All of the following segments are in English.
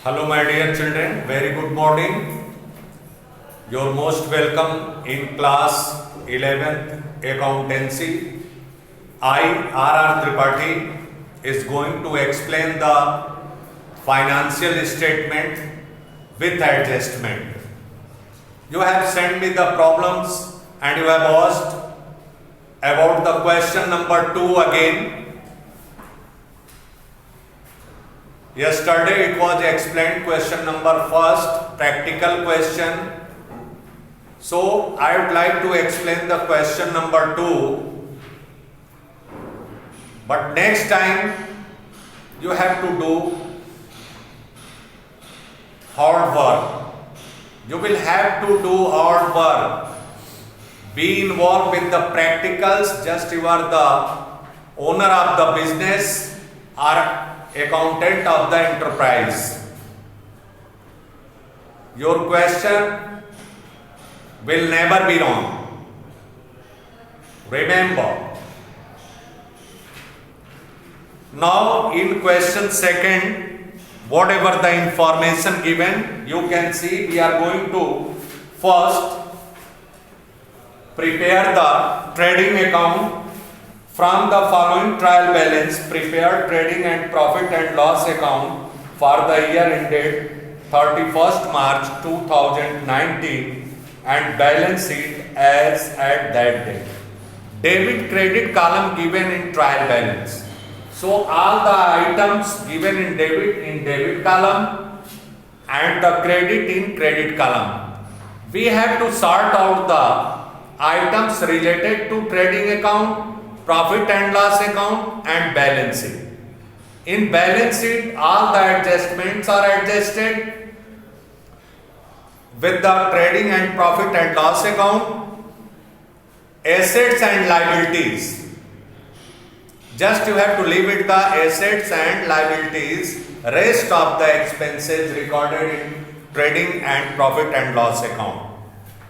Hello, my dear children. Very good morning. You're most welcome in class 11th Accountancy. I, R. Tripathi, is going to explain the financial statement with adjustment. You have sent me the problems and you have asked about the question number 2 again. Yesterday it was explained question number first, practical question. So I would like to explain the question number 2. But next time you have to do hard work. You will have to do hard work. Be involved with the practicals. Just you are the owner of the business or accountant of the enterprise. Your question will never be wrong. Remember. Now in question second, whatever the information given, you can see we are going to first prepare the trading account. From the following trial balance, prepare trading and profit and loss account for the year ended 31st March 2019 and balance sheet as at that date. Debit credit column given in trial balance. So all the items given in debit column and the credit in credit column. We have to sort out the items related to trading account, profit and loss account and balance sheet. In balance sheet, all the adjustments are adjusted with the trading and profit and loss account. Assets and liabilities. Just you have to leave it the assets and liabilities. Rest of the expenses recorded in trading and profit and loss account.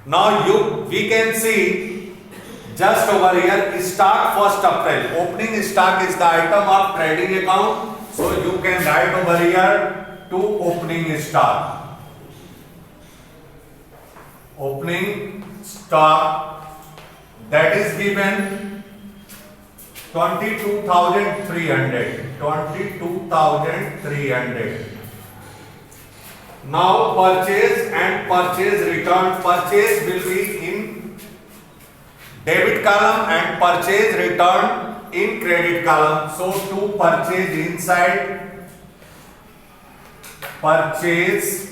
Now we can see just over here, stock 1st April. Opening stock is the item of trading account. So you can write over here to opening stock. Opening stock, that is given 22,300. 22,300. Now purchase and purchase return. Purchase will be in debit column and purchase return in credit column. So to purchase inside, purchase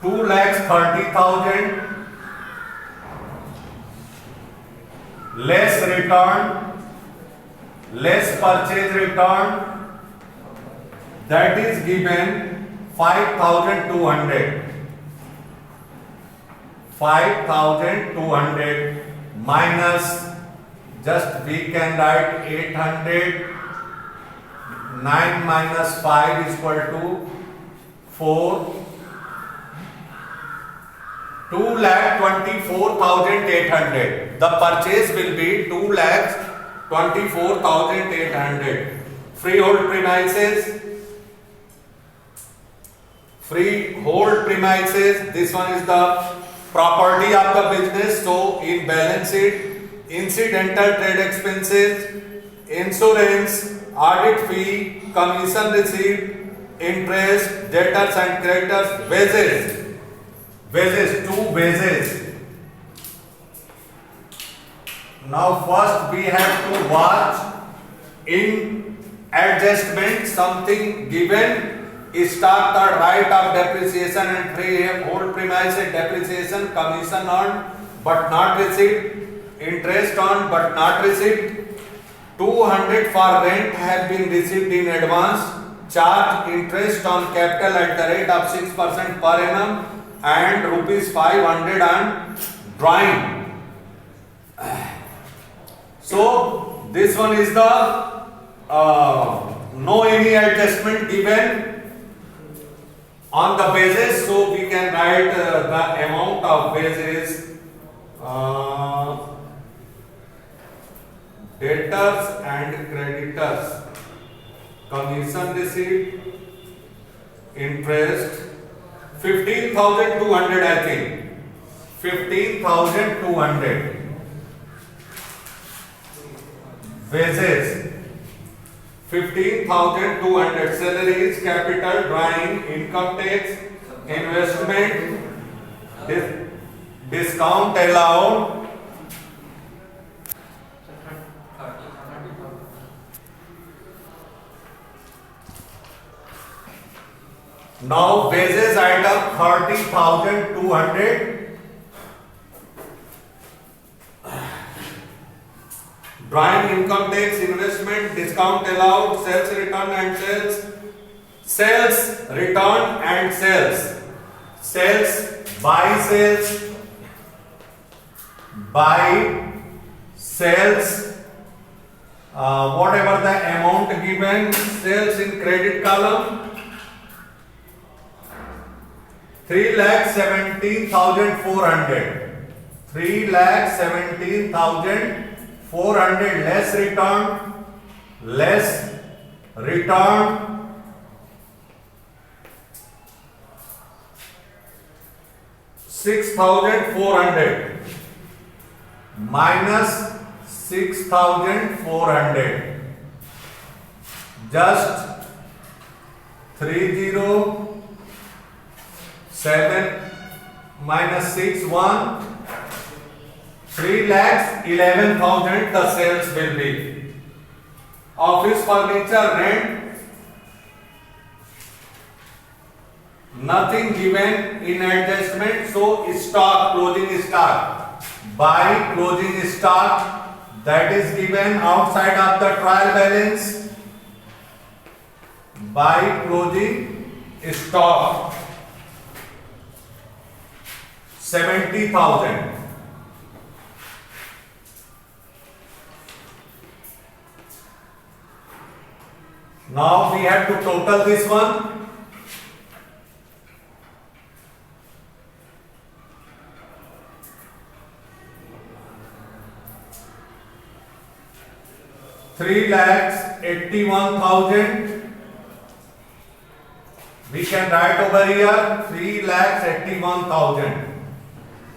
2,30,000 less return, less purchase return, that is given 5,200. 5,200 minus, just we can write 800. 9 minus 5 is equal to 4. 2,24,800. The purchase will be 2,24,800. Freehold premises. Freehold premises. This one is the property of the business. So in balance sheet, incidental trade expenses, insurance, audit fee, commission receipt, interest, debtors and creditors, wages. Wages, 2 wages. Now first we have to watch in adjustment something given. Stock the right of depreciation and freehold premises depreciation, commission earned but not received, interest on but not received. 200 for rent have been received in advance. Charge interest on capital at the rate of 6% per annum and rupees 500 on drawing. So this one is the no any adjustment given on the basis. So we can write the amount of basis debtors and creditors. commission receipt, interest, 15,200 I think, 15,200. Wages, 15,200. Salaries, capital, drawing, income tax, investment, discount allowed. Now wages item 30,200. Drawing, income tax, investment, discount allowed, sales return and sales return and sales, buy sales, whatever the amount given, sales in credit column, 3,17,400. 3,17,400 less return 6,400 minus 6,400, just 307 minus 6 1, 3,11,000 the sales will be. Office furniture rent, nothing given in adjustment, so stock, closing stock, buy closing stock, that is given outside of the trial balance, buy closing stock 70,000. Now we have to total this one. $3,81,000. We can write over here 3,81,000.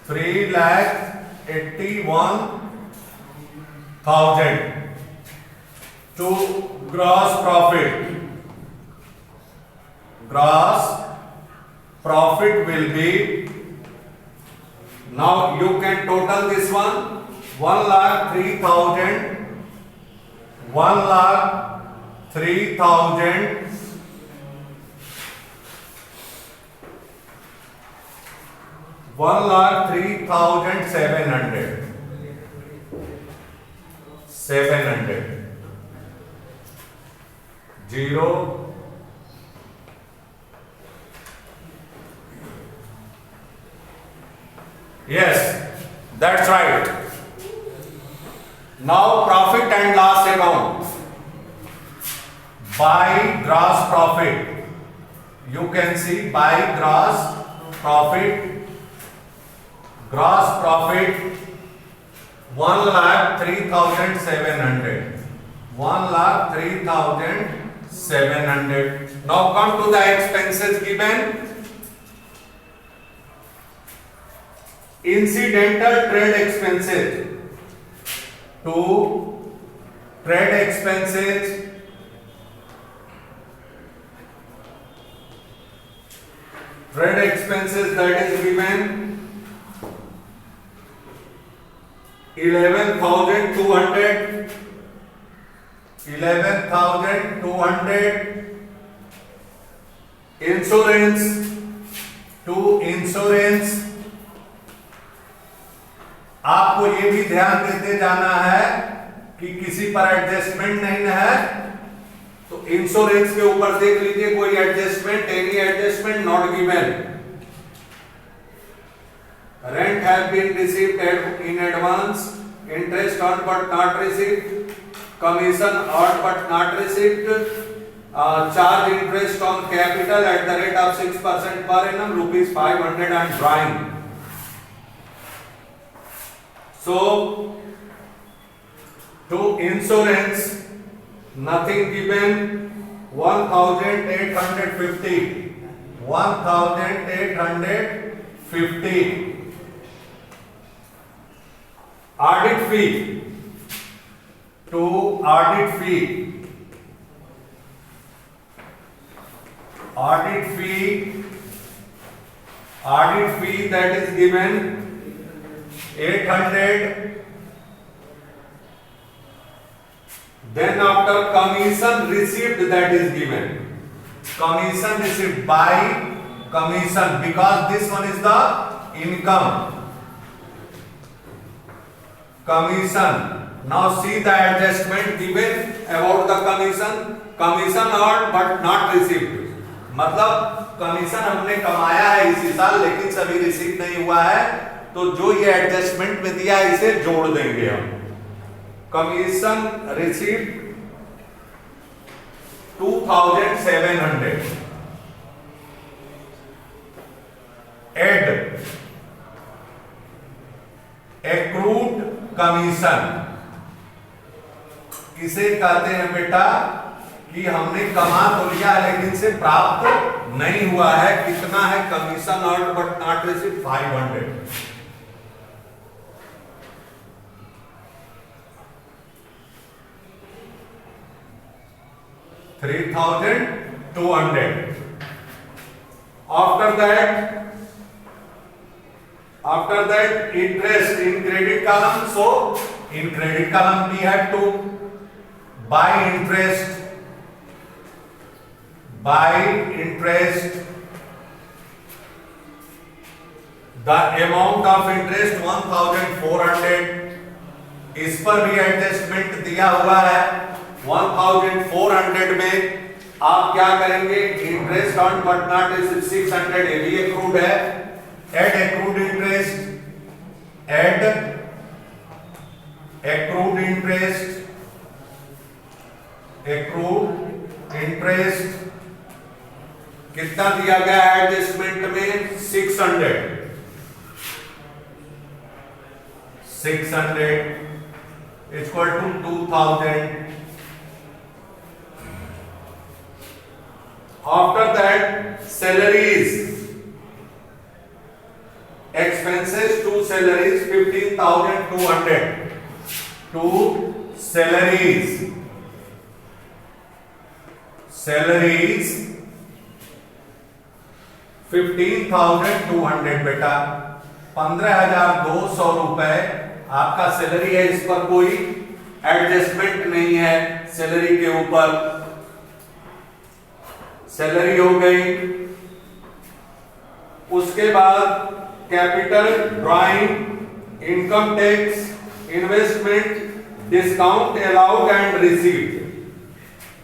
3,81,000 to gross profit. Gross profit will be, now you can total this one, 1,03,000. 1,03,000 1,03,700. 0. Yes, that's right. Now profit and loss account. By gross profit, you can see by gross profit. Gross profit 1,03,700. 1,03,700. Now come to the expenses given. Incidental trade expenses. To trade expenses, that is given 11,200. 11,200. Insurance, to insurance, आपको ये भी ध्यान देते जाना है कि किसी पर एडजस्टमेंट नहीं है, तो इंश्योरेंस के ऊपर देख लीजिए कोई adjustment, any adjustment not given. Rent have been received in advance, interest earn but not received, commission earn but not received, charge interest on capital at the rate of 6% per annum, ₹500 and drawing. So to insurance, nothing given, 1850, 1850. Audit fee, to audit fee, that is given 800. Then after commission received, that is given commission received by commission, because this one is the income. Commission. Now see the adjustment given about the commission earned but not received. मतलब commission हमने कमाया है इसी साल लेकिन सभी receive नहीं हुआ है, तो जो ये एडजस्टमेंट में दिया है इसे जोड़ देंगे हम. Commission received 2700. Add accrued commission. किसे कहते हैं बेटा कि हमने कमा तो लिया लेकिन से प्राप्त नहीं हुआ है. कितना है commission earned but not received? 500. 3200. After that interest in credit column. So in credit column we have to buy interest. The amount of interest 1400. इस पर भी एडजस्टमेंट दिया हुआ है. 1400 में आप क्या करेंगे? Interest earned but not received 600, ये भी एक्रूड है. Add accrued interest, add accrued interest कितना दिया गया है एडजस्टमेंट में? 600 equal to 2000. After that, salaries, expenses to salaries 15,200. To salaries 15,200 बेटा. 15,200 रुपए आपका सैलरी है. इस पर कोई एडजस्टमेंट नहीं है. सैलरी के ऊपर सैलरी हो गई. उसके बाद capital, drawing, income tax, investment, discount allowed and received.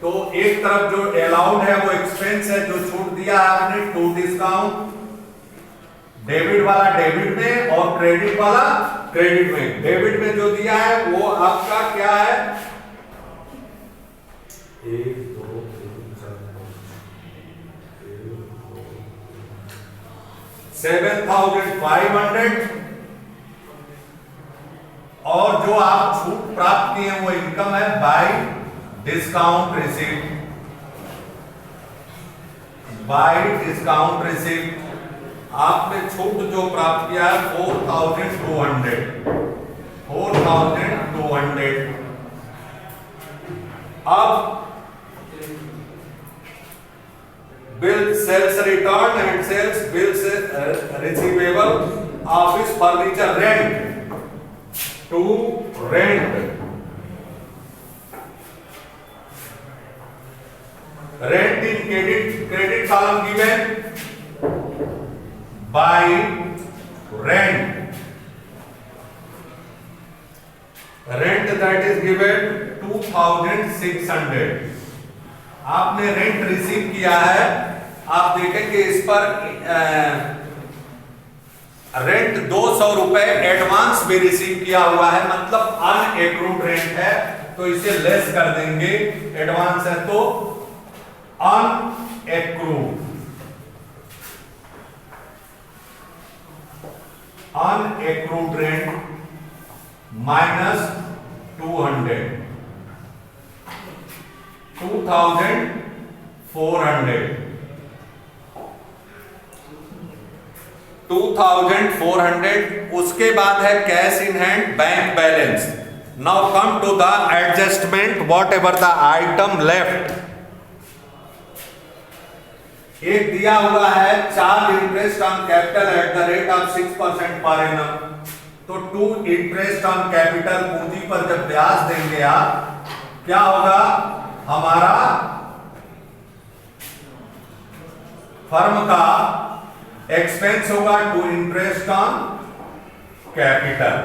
तो एक तरफ जो अलाउड है वो एक्सपेंस है, जो छूट दिया आपने टू डिस्काउंट. डेबिट वाला डेबिट में और क्रेडिट वाला क्रेडिट में. डेबिट में जो दिया है वो आपका क्या है? 1 2 7,500. और जो आप छूट प्राप्त किए हैं वो इनकम है बाय डिस्काउंट रिसीव्ड. आपने छूट जो प्राप्त किया है 4,200. अब bill sales return and sales bills receivable. Office furniture rent, to rent. Rent in credit column given by rent. Rent that is given 2,600. आपने रेंट रिसीव किया है. आप देखेंगे इस पर रेंट 200 रुपए एडवांस भी रिसीव किया हुआ है, मतलब अनएक्रूड रेंट है, तो इसे लेस कर देंगे. एडवांस है तो अनएक्रूड रेंट माइनस 200. 2,400। उसके बाद है cash in hand bank balance. Now come to the adjustment whatever the item left. एक दिया हुआ है charge interest on capital at the rate of 6% per annum. तो टू इंटरेस्ट ऑन कैपिटल, पूंजी पर जब ब्याज देंगे आप, क्या होगा हमारा फर्म का एक्सपेंस होगा to interest on capital.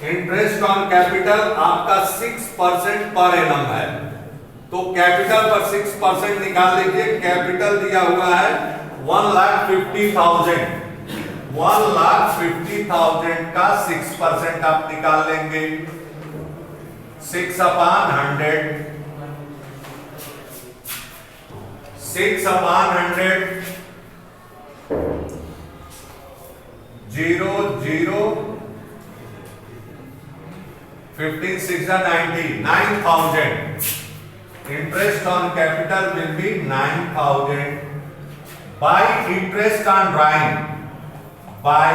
Interest on capital आपका 6% पर एनम है, तो कैपिटल पर 6% निकाल लीजिए। कैपिटल दिया हुआ है 1,50,000। 1,50,000 का 6% आप निकाल लेंगे, 6/100। 6/100 0 0 15 6 90 9,000। Interest on capital will be 9,000 by interest on drawing. By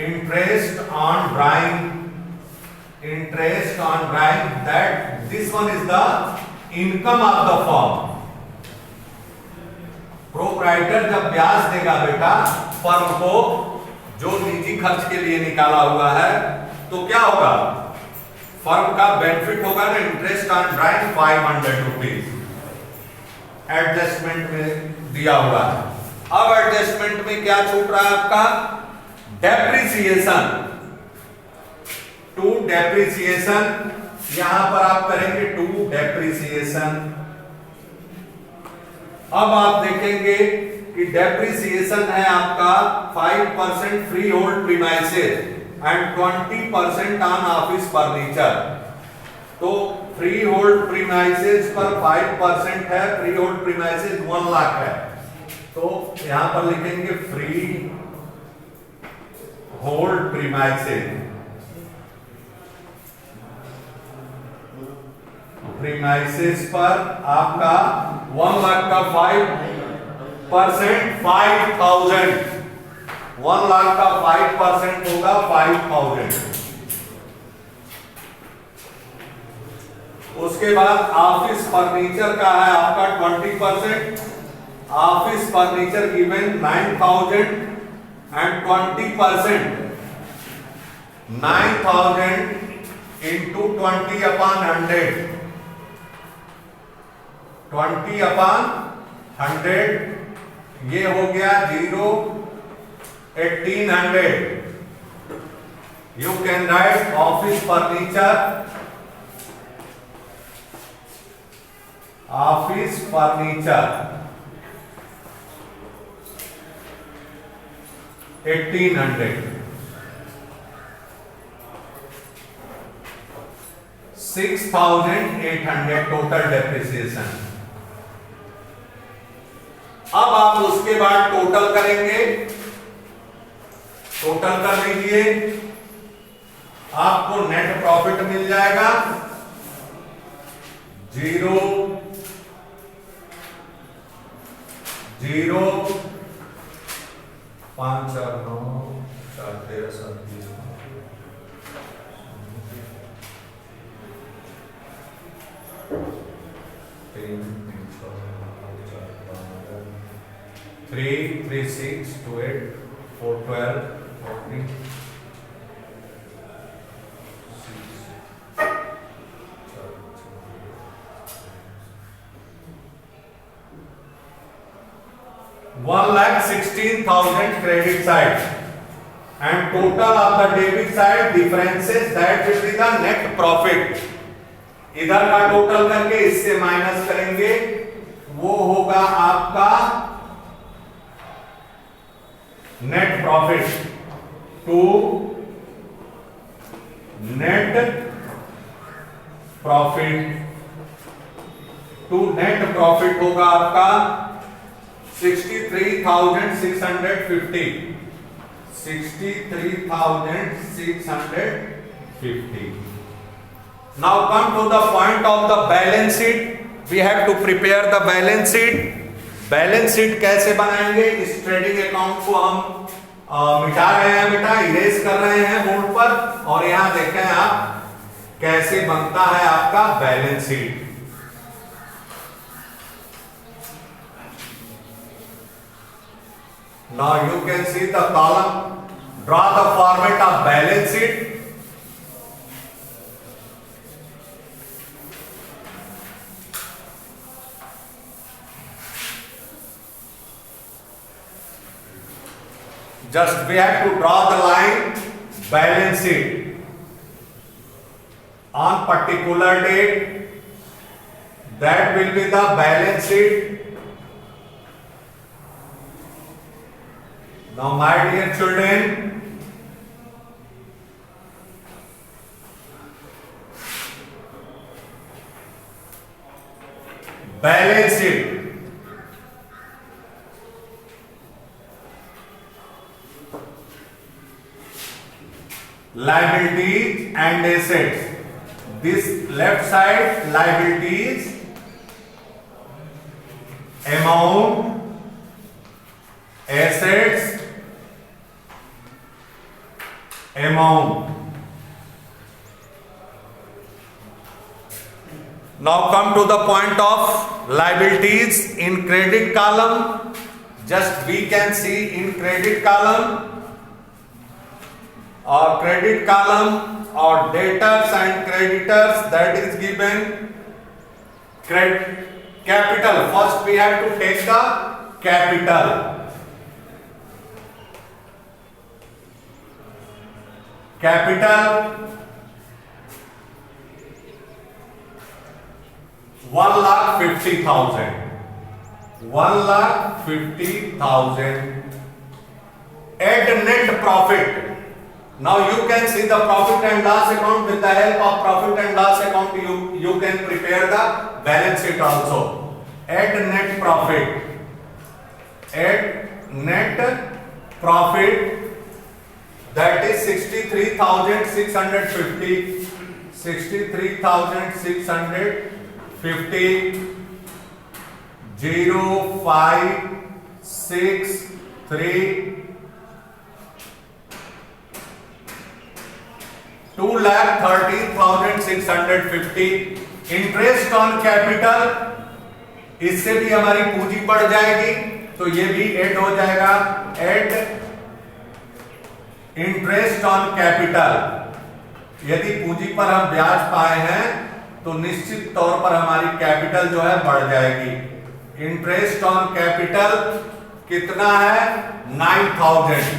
interest on drawing. Interest on drawing, that this one is the income of the firm. Proprietor जब ब्याज देगा बेटा फर्म को, जो निजी खर्च के लिए निकाला हुआ है, तो क्या होगा फर्म का बेनिफिट होगा ना। Interest on drawing 500 rupees adjustment में दिया हुआ है। अब एडजस्टमेंट में क्या छूट रहा है आपका, डेप्रिसिएशन। टू डेप्रिसिएशन, यहां पर आप करेंगे टू डेप्रिसिएशन। अब आप देखेंगे कि डेप्रिसिएशन है आपका 5% free hold premises and 20% on office furniture. तो फ्री होल्ड प्रीमाइसेस पर 5% है, फ्री होल्ड प्रीमाइसेस 1 लाख है, तो यहां पर लिखेंगे फ्री होल्ड प्रीमाइसेस। प्रीमाइसेस पर आपका 1 लाख का 5% 5,000। 1 लाख का 5% होगा 5,000। उसके बाद ऑफिस फर्नीचर का है आपका 20%। Office furniture given 9,000 and 20% 9,000 into 20/100। 20/100 ये हो गया 1800। You can write office furniture, office furniture 1800। 6,800 total depreciation. अब आप उसके बाद टोटल करेंगे, टोटल कर लीजिए, आपको नेट प्रॉफिट मिल जाएगा 0 0 5 4 9 4 13 7 3 3 6 2 8 4 12 14 1,16,000 credit side and total of the debit side differences that will be the net profit। इधर का टोटल करके इससे माइनस करेंगे, वो होगा आपका net profit. To net profit, to net profit होगा आपका 63,650। 63,650 Now come to the point of the balance sheet. We have to prepare the balance sheet. Balance sheet कैसे बनाएंगे? इस ट्रेडिंग अकाउंट को हम मिटा रहे हैं, इरेज कर रहे हैं बोर्ड पर, और यहां देखें आप कैसे बनता है आपका balance sheet. Now you can see the column. Draw the format of balance sheet. Just we have to draw the line balance sheet on particular date. That will be the balance sheet. Now my dear children, balance sheet, liabilities and assets. This left side liabilities, amount, assets, amount. Now come to the point of liabilities in credit column. Just we can see in credit column or credit column or debtors and creditors, that is given capital. First we have to take the capital. Capital 1,50,000. 1,50,000. Add net profit. Now you can see the profit and loss account. With the help of profit and loss account, you can prepare the balance sheet also. Add net profit. Add net profit. That is 63,650. 63,650. 0563 2,13,650. Interest on capital, इससे भी हमारी पूंजी बढ़ जाएगी, तो ये भी add हो जाएगा। Add interest on capital. यदि पूंजी पर हम ब्याज पाए हैं तो निश्चित तौर पर हमारी कैपिटल जो है बढ़ जाएगी। इंटरेस्ट ऑन कैपिटल कितना है? 9,000।